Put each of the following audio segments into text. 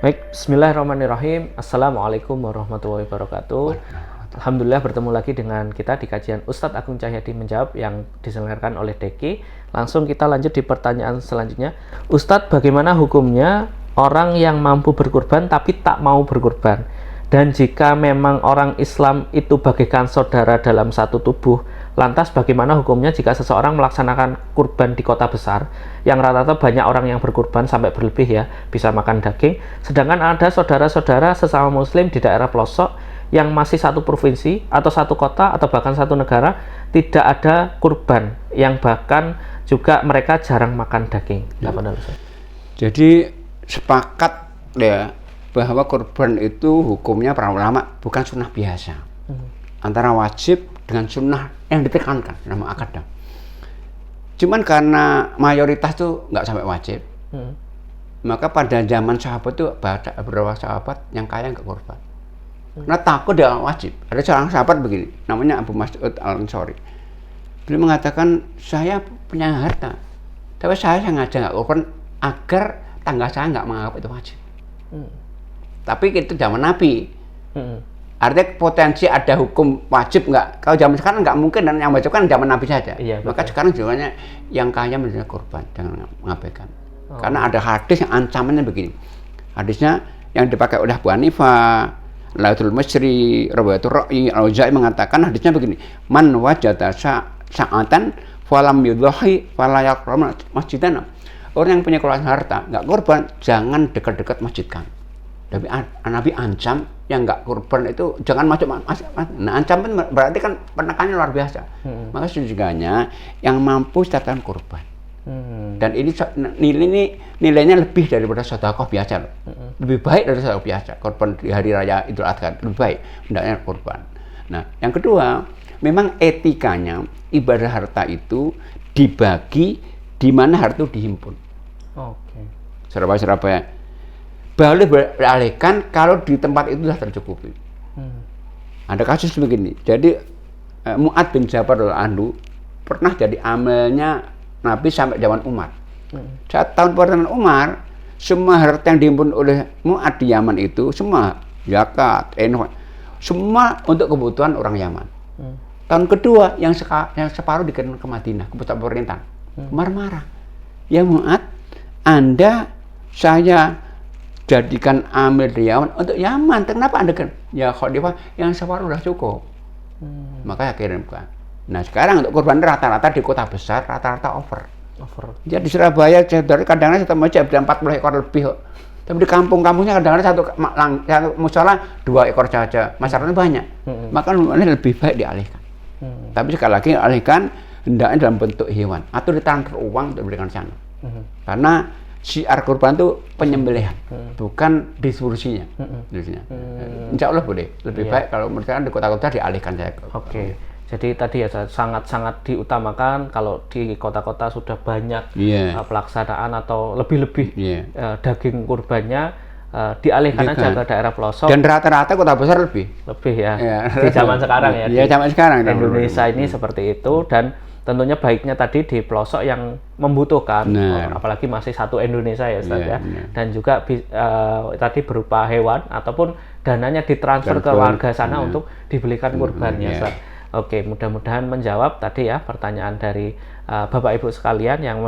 Baik, bismillahirrahmanirrahim. Assalamualaikum warahmatullahi wabarakatuh. Alhamdulillah bertemu lagi dengan kita di kajian Ustadz Agung Cahyadi Menjawab yang diselenggarakan oleh Deki. Langsung kita lanjut di pertanyaan selanjutnya. Ustadz, bagaimana hukumnya orang yang mampu berkurban tapi tak mau berkurban? Dan jika memang orang Islam itu bagaikan saudara dalam satu tubuh, lantas bagaimana hukumnya jika seseorang melaksanakan kurban di kota besar, yang rata-rata banyak orang yang berkurban sampai berlebih ya, bisa makan daging, sedangkan ada saudara-saudara sesama muslim di daerah pelosok yang masih satu provinsi, atau satu kota, atau bahkan satu negara, tidak ada kurban, yang bahkan juga mereka jarang makan daging. Ya. Ustaz? Jadi sepakat ya bahwa kurban itu hukumnya para ulama bukan sunnah biasa, antara wajib dengan sunnah yang ditekankan nama akadah. Cuman karena mayoritas tuh nggak sampai wajib, maka pada zaman sahabat tuh ada beberapa sahabat yang kaya nggak kurban, karena takut dia wajib. Ada seorang sahabat begini, namanya Abu Mas'ud Al-Ansari. Beliau mengatakan, saya punya harta, tapi saya sengaja nggak kurban agar tangga saya nggak menganggap itu wajib. Tapi itu zaman Nabi. Artinya potensi ada hukum wajib nggak? Kalau zaman sekarang nggak mungkin, dan yang wajib kan zaman Nabi saja. Iya, maka sekarang juga yang kaya menjadi korban, jangan mengabaikan. Karena ada hadis yang ancamannya begini. Hadisnya yang dipakai oleh Abu Hanifah, Lautul Masri, Rawayatul Ra'i, Al-Auza'i mengatakan hadisnya begini. Man wajada sa'atan falam yudhahi fala yaqram masjidana. Orang yang punya keluarga harta, nggak korban, jangan dekat-dekat masjid kami. Tapi Nabi ancam yang nggak kurban itu jangan masuk. Nah, ancaman berarti kan penekanannya luar biasa. Maka sejujurnya yang mampu setan kurban. Dan ini nilainya lebih daripada sedekah biasa loh. Lebih baik dari sedekah biasa. Kurban di hari raya Idul Adha lebih baik hendaknya kurban. Nah, yang kedua, memang etikanya ibadah harta itu dibagi di mana harta itu dihimpun. Oke. Surabaya boleh beralihkan kalau di tempat itu sudah tercukupi. Ada kasus begini. Jadi Mu'ad bin Jabal radhiyallahu pernah jadi amalnya Nabi sampai zaman Umar. Saat tahun pertengahan Umar, semua harta yang dihimpun oleh Mu'ad di Yaman itu semua zakat, semua untuk kebutuhan orang Yaman. Tahun kedua yang separuh dikirim ke Madinah, ke pusat pemerintahan. Umar marah. Ya Mu'ad, Anda saya jadikan amil di Yaman untuk Yaman, kenapa Anda kan? Ya Khalifah, yang separuh sudah cukup. Maka saya kirimkan. Nah sekarang untuk kurban rata-rata di kota besar rata-rata over. Jadi di Surabaya dari kadang-kadang satu masjid ada 40 ekor lebih kok. Tapi di kampung-kampungnya kadang-kadang satu musola 2 ekor saja. Masyarakatnya banyak. Maka lebih baik dialihkan. Tapi sekali lagi alihkan hendaknya dalam bentuk hewan atau ditransfer uang untuk diberikan sana. Karena syiar kurban itu penyembelihan, bukan distribusinya. Insya Allah boleh. Lebih baik kalau misalkan di kota-kota dialihkan saja. Oke. Jadi tadi ya sangat-sangat diutamakan kalau di kota-kota sudah banyak pelaksanaan atau lebih-lebih daging kurbannya dialihkan aja ke daerah pelosok. Dan rata-rata kota besar lebih ya. Di zaman sekarang ya. Di zaman sekarang Indonesia ini seperti itu, dan tentunya baiknya tadi di pelosok yang membutuhkan, apalagi masih satu Indonesia ya Ustaz ya. Dan juga tadi berupa hewan ataupun dananya ditransfer ke warga sana untuk dibelikan kurbannya Ustaz. Oke, mudah-mudahan menjawab tadi ya pertanyaan dari Bapak Ibu sekalian yang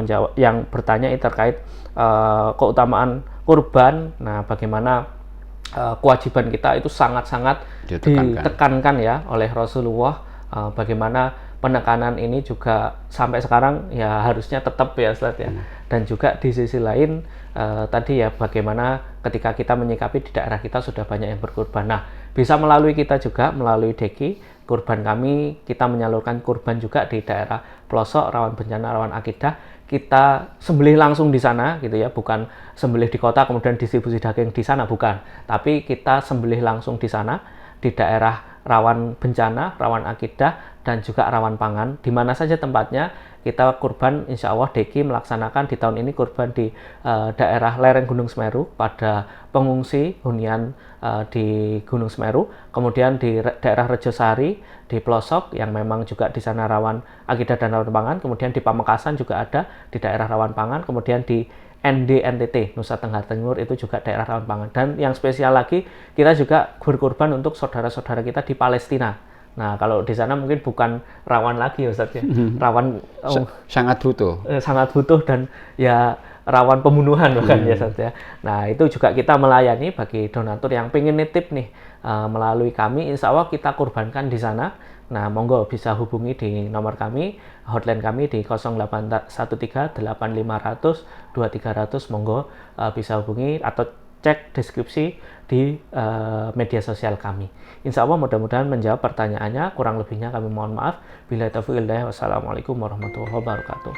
bertanya ini terkait keutamaan kurban. Nah, bagaimana kewajiban kita itu sangat-sangat ditekankan ya oleh Rasulullah. Bagaimana penekanan ini juga sampai sekarang ya harusnya tetap ya Ustaz ya. Dan juga di sisi lain tadi ya bagaimana ketika kita menyikapi di daerah kita sudah banyak yang berkurban. Nah, bisa melalui kita juga, melalui Deki Kurban kami, kita menyalurkan kurban juga di daerah pelosok rawan bencana, rawan akidah. Kita sembelih langsung di sana gitu ya, bukan sembelih di kota kemudian distribusi daging di sana, bukan. Tapi kita sembelih langsung di sana, di daerah rawan bencana, rawan akidah, dan juga rawan pangan. Di mana saja tempatnya kita kurban, insya Allah Deki melaksanakan di tahun ini kurban di daerah lereng Gunung Semeru pada pengungsi hunian di Gunung Semeru, kemudian di daerah Rejosari di pelosok yang memang juga di sana rawan akidah dan rawan pangan, kemudian di Pamekasan juga ada di daerah rawan pangan, kemudian di NTT, Nusa Tenggara Timur itu juga daerah rawan pangan. Dan yang spesial lagi, kita juga berkorban untuk saudara-saudara kita di Palestina. Nah, kalau di sana mungkin bukan rawan lagi ya Ustaz ya. Rawan sangat butuh. Sangat butuh dan ya rawan pembunuhan bahkan ya Ustaz ya. Nah, itu juga kita melayani bagi donatur yang pengen nitip nih melalui kami, insya Allah kita kurbankan di sana. Nah, monggo bisa hubungi di nomor kami, hotline kami di 0813-8500-2300, monggo bisa hubungi atau cek deskripsi di media sosial kami. Insya Allah mudah-mudahan menjawab pertanyaannya, kurang lebihnya kami mohon maaf. Billahi taufiq wal hidayah. Wassalamualaikum warahmatullahi wabarakatuh.